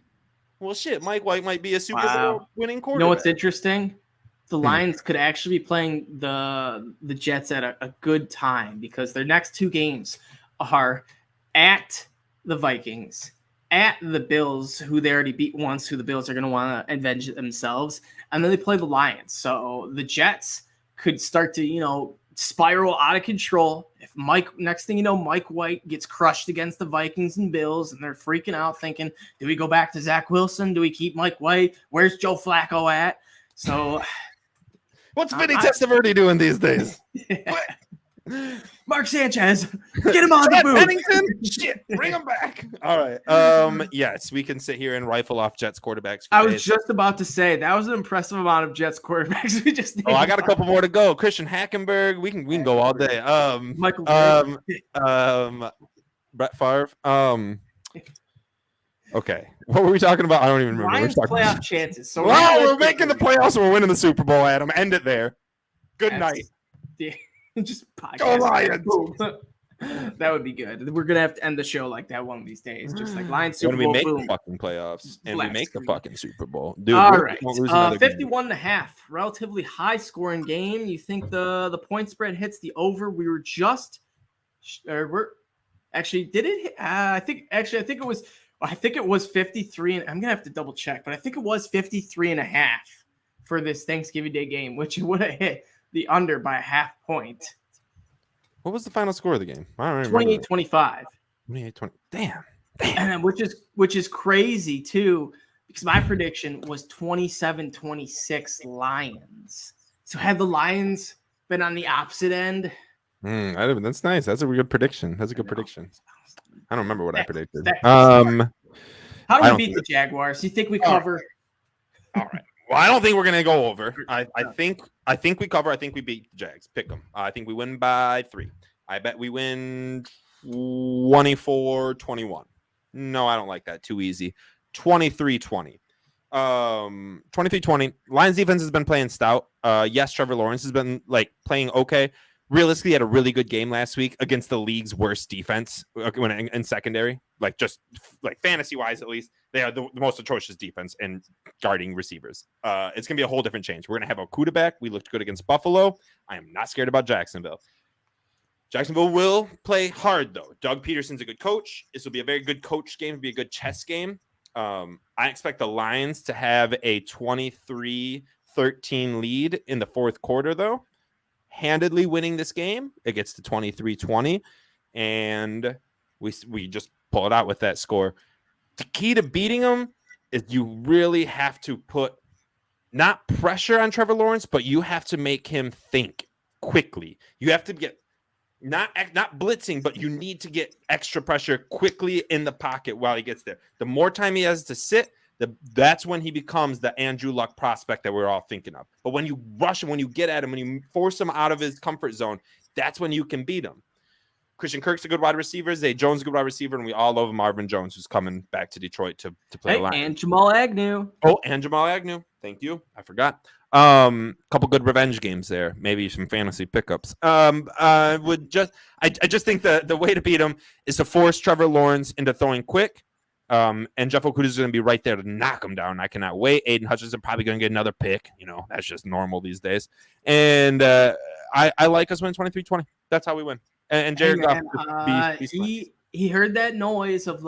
well, shit, Mike White might be a Super Bowl winning quarterback. You know what's interesting? The Lions could actually be playing the Jets at a good time because their next 2 games are at the Vikings, at the Bills, who they already beat once, who the Bills are going to want to avenge themselves, and then they play the Lions. So the Jets could start to, spiral out of control. If next thing you know, Mike White gets crushed against the Vikings and Bills, and they're freaking out thinking, do we go back to Zach Wilson? Do we keep Mike White? Where's Joe Flacco at? So... What's Vinny Testaverde doing these days? Mark Sanchez, get him on the boot. Pennington? Shit, bring him back. All right. Yes, we can sit here and rifle off Jets quarterbacks. I was just about to say that was an impressive amount of Jets quarterbacks we just. I got a couple more to go. Christian Hackenberg. We can go all day. Michael. Brett Favre. Okay, what were we talking about? I don't even remember. Lions playoff chances. So we're making the playoffs and we're winning the Super Bowl, Adam. End it there. Good night. Yeah, just podcast. Go Lions. That would be good. We're gonna have to end the show like that one of these days. Just like Lions Super Bowl. When we make the fucking playoffs and we make the fucking Super Bowl, dude. All right, 51.5, relatively high scoring game. You think the point spread hits the over? We were just, did it? I think it was. I think it was 53, and I'm gonna have to double check, but I think it was 53.5 for this Thanksgiving Day game, which would have hit the under by a half point. What was the final score of the game? I don't remember. 28-25. 28-20. Damn. And then, which is crazy too, because my prediction was 27-26 Lions. So had the Lions been on the opposite end, That's nice. That's a good prediction. That's a good prediction. I don't remember what I predicted. How do we beat the Jaguars? You think we cover? All right. Well, I don't think we're gonna go over. I think we cover. I think we beat the Jags. Pick them. I think we win by 3. I bet we win 24-21. No, I don't like that. Too easy. 23-20. 23-20. Lions defense has been playing stout. Yes, Trevor Lawrence has been playing okay. Realistically, had a really good game last week against the league's worst defense when in secondary. Just fantasy wise, at least they are the most atrocious defense in guarding receivers. It's gonna be a whole different change. We're gonna have Okudah back. We looked good against Buffalo. I am not scared about Jacksonville. Jacksonville will play hard though. Doug Peterson's a good coach. This will be a very good coach game. It'll be a good chess game. I expect the Lions to have a 23-13 lead in the fourth quarter though. Handedly winning this game. It gets to 23-20, and we just pull it out with that score. The key to beating them is you really have to put not pressure on Trevor Lawrence, but you have to make him think quickly. You have to get not blitzing, but you need to get extra pressure quickly in the pocket while he gets there. The more time he has to sit, that's when he becomes the Andrew Luck prospect that we're all thinking of. But when you rush him, when you get at him, when you force him out of his comfort zone, that's when you can beat him. Christian Kirk's a good wide receiver. Zay Jones is a good wide receiver, and we all love Marvin Jones, who's coming back to Detroit to play the line. And Jamal Agnew. Oh, and Jamal Agnew. Thank you. I forgot. Couple good revenge games there. Maybe some fantasy pickups. I just think the way to beat him is to force Trevor Lawrence into throwing quick. And Jeff Okudah is going to be right there to knock him down. I cannot wait. Aiden Hutchinson probably going to get another pick. That's just normal these days. And I like us winning 23-20. That's how we win. And Jared Goff. He heard that noise of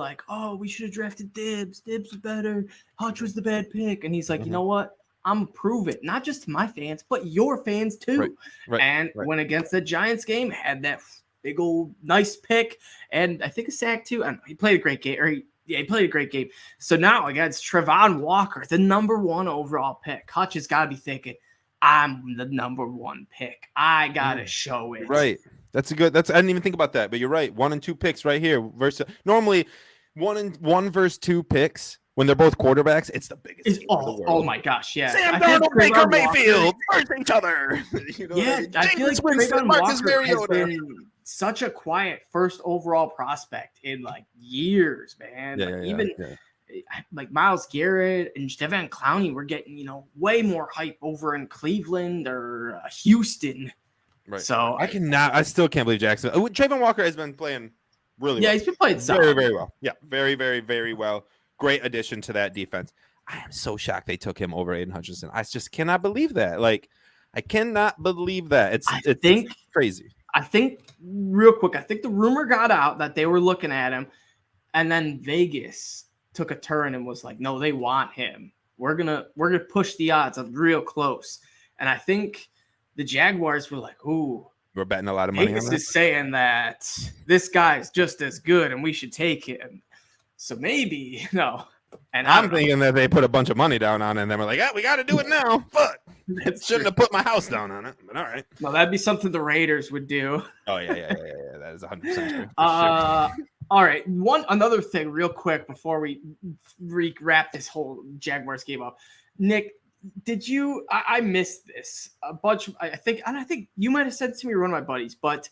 we should have drafted Dibs. Dibs was better. Hutch was the bad pick. And he's like, you know what? I'm gonna prove it, not just to my fans, but your fans too. Right. Went against the Giants game, had that big old nice pick, and I think a sack too. And he played a great game. He played a great game. So now against Trevon Walker, the number 1 overall pick. Hutch has got to be thinking, I'm the number 1 pick. I gotta show it. Right. I didn't even think about that, but you're right. 1 and 2 picks right here. Versus normally 1 versus 2 picks. When they're both quarterbacks, it's the biggest. Oh my gosh, yeah. Sam Darnold, Baker Mayfield versus each other. I feel like Trevon Walker has been such a quiet first overall prospect in years, man. Even Myles Garrett and Devin Clowney were getting way more hype over in Cleveland or Houston. Right. So I still can't believe Jackson. Trayvon Walker has been playing really well. Yeah, he's been playing very, very well. Yeah, very, very, very well. Great addition to that defense. I am so shocked they took him over Aiden Hutchinson. I just cannot believe that. I cannot believe that. It's crazy. I think real quick, the rumor got out that they were looking at him, and then Vegas took a turn and was like, no, they want him. We're gonna push the odds up real close. And I think the Jaguars were like, ooh, we're betting a lot of money Vegas on that. is saying that this guy's just as good and we should take him. So maybe, no. And I'm thinking that they put a bunch of money down on it, and then we're like, we got to do it now. Fuck. Shouldn't have put my house down on it, but all right. No, that'd be something the Raiders would do. Oh, yeah. That is 100% true. All right. Another thing real quick before we wrap this whole Jaguars game up. Nick, did you – I missed this a bunch. I think you might have said it to me or one of my buddies, but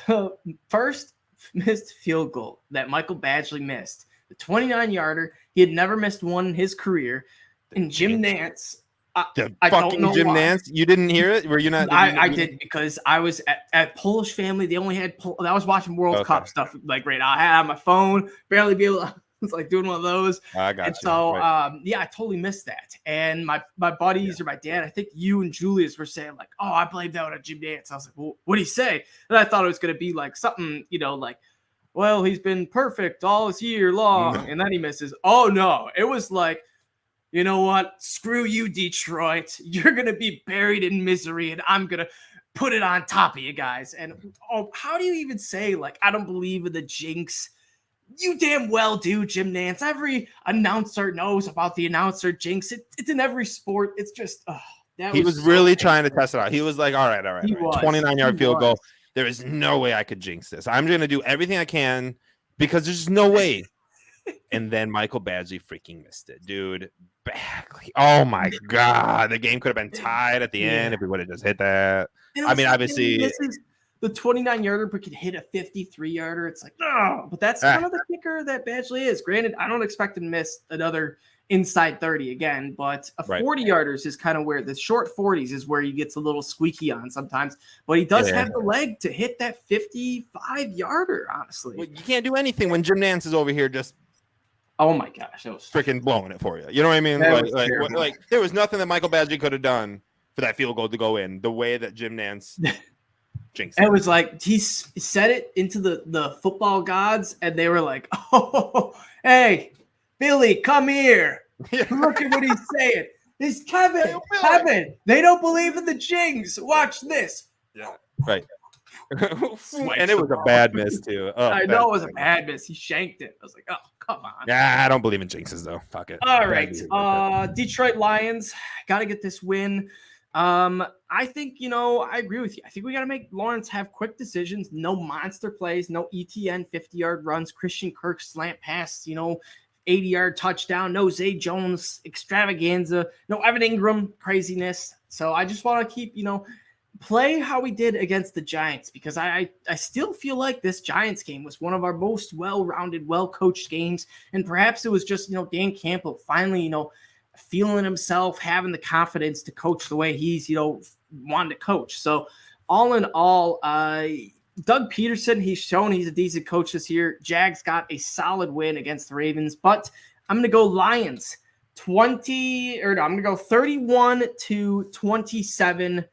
the first missed field goal that Michael Badgley missed, the 29-yarder. He had never missed one in his career. And Jim Nance, I don't know Jim why. Nance, you didn't hear it? Were you not? I did because I was at Polish family. They only had I was watching World Cup stuff I had on my phone, barely be able to. It's doing one of those. I got and you. So, right. I totally missed that. And my buddies or my dad, I think you and Julius were saying I blamed that on Jim Nance. I was like, well, what did he say? And I thought it was going to be something, well, he's been perfect all this year long, and then he misses. Oh, no. It was you know what? Screw you, Detroit. You're going to be buried in misery, and I'm going to put it on top of you guys. And how do you even say, like, I don't believe in the jinx? You damn well do, Jim Nantz. Every announcer knows about the announcer jinx. It's in every sport. It's just, he was really trying to test it out. He was like, all right. 29-yard field goal. There is no way I could jinx this. I'm going to do everything I can because there's no way. And then Michael Badgley freaking missed it, dude. Badgley. Oh my God. The game could have been tied at the end if we would have just hit that. I mean, obviously. The 29-yarder, but could hit a 53-yarder. It's like, no. But that's kind of the kicker that Badgley is. Granted, I don't expect him to miss another inside 30 again, but a 40-yarders is kind of where the short 40s is where he gets a little squeaky on sometimes. But he does have the leg to hit that 55-yarder, honestly. Well, you can't do anything when Jim Nantz is over here just oh my gosh, that was freaking blowing it for you. You know what I mean? Like there was nothing that Michael Badgley could have done for that field goal to go in the way that Jim Nantz jinxed it. It was like he said it into the football gods, and they were like, "Oh, hey, Billy, come here! Look at what he's saying. It's Kevin. Kevin, they don't believe in the jinx. Watch this." Yeah, right. And it was a bad miss too. I know it was a bad miss. He shanked it. I was like, "Oh, come on." Yeah, I don't believe in jinxes though. Fuck it. All right, Detroit Lions got to get this win. I think, I agree with you. I think we got to make Lawrence have quick decisions, no monster plays, no ETN 50-yard runs, Christian Kirk slant pass, 80-yard touchdown, no Zay Jones extravaganza, no Evan Ingram craziness. So I just want to keep, play how we did against the Giants, because I still feel like this Giants game was one of our most well-rounded, well-coached games. And perhaps it was just, Dan Campbell finally, feeling himself, having the confidence to coach the way he's, wanted to coach. So all in all, Doug Peterson, he's shown he's a decent coach this year. Jags got a solid win against the Ravens, but I'm going to go Lions 31-27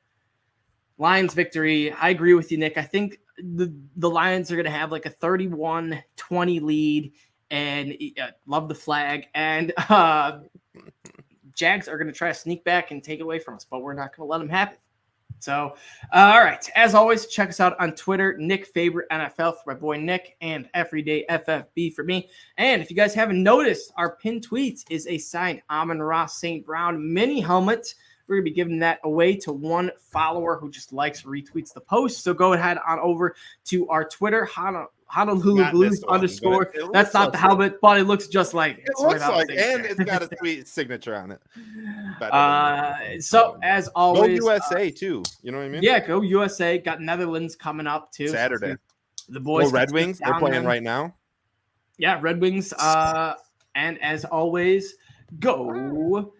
Lions victory. I agree with you, Nick. I think the Lions are going to have like a 31-20 lead, and love the flag. And Jags are going to try to sneak back and take it away from us, but we're not going to let them happen. So, all right. As always, check us out on Twitter, Nick Favorite NFL for my boy Nick, and Everyday FFB for me. And if you guys haven't noticed, our pinned tweets is a signed Amon-Ra St. Brown mini helmet. We're going to be giving that away to one follower who just likes retweets the post. So go ahead on over to our Twitter, Honolulu Blues _. That's not the helmet, but it looks just like it. It looks like, and it's got a sweet signature on it. So as always, go USA too. You know what I mean? Yeah, go USA. Got Netherlands coming up too Saturday. The boys, Red Wings, they're playing right now. Yeah, Red Wings. And as always, go